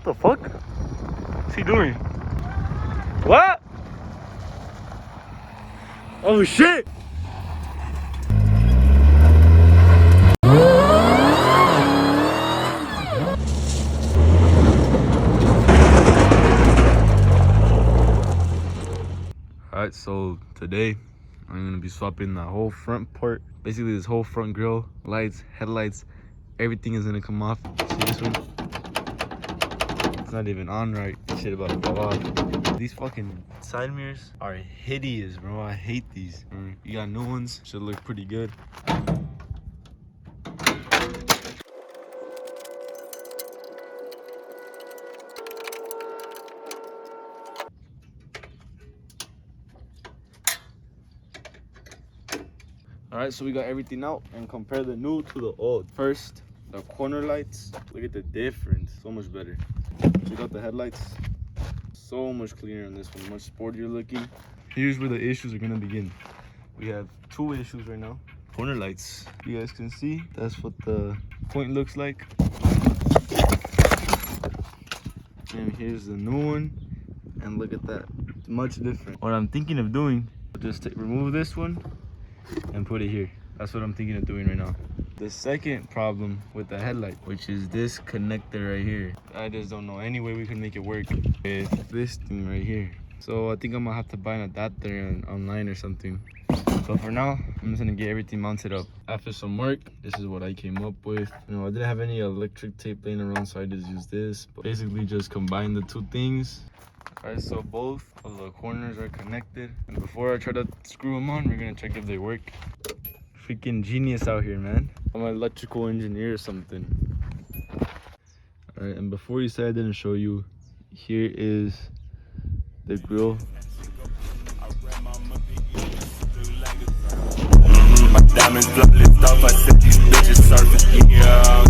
What the fuck? What's he doing? What? Oh shit! Alright, so today I'm gonna be swapping the whole front part. Basically this whole front grille, lights, headlights, everything is gonna come off. See this one? It's not even on right. Shit about to fall off. These fucking side mirrors are hideous, bro. I hate these. You got new ones, should look pretty good. Alright, so we got everything out and compare the new to the old. First, the corner lights. Look at the difference. So much better. Check out the headlights. So much cleaner on this one. Much sportier looking. Here's where the issues are gonna begin. We have two issues right now. Corner lights. You guys can see that's what the point looks like. And here's the new one. And look at that. It's much different. What I'm thinking of doing, just remove this one and put it here. That's what I'm thinking of doing right now. The second problem with the headlight, which is this connector right here, I just don't know any way we can make it work with this thing right here. So I think I'm gonna have to buy an adapter online or something. So for now, I'm just gonna get everything mounted up. After some work, this is what I came up with. You know, I didn't have any electric tape laying around, so I just used this. But basically just combine the two things. Alright, so both of the corners are connected. And before I try to screw them on, we're gonna check if they work. Freaking genius out here, man. I'm an electrical engineer or something. Alright, and before you say I didn't show you, here is the grill. My diamonds blood lift off, I said these bitches surfing. Yeah,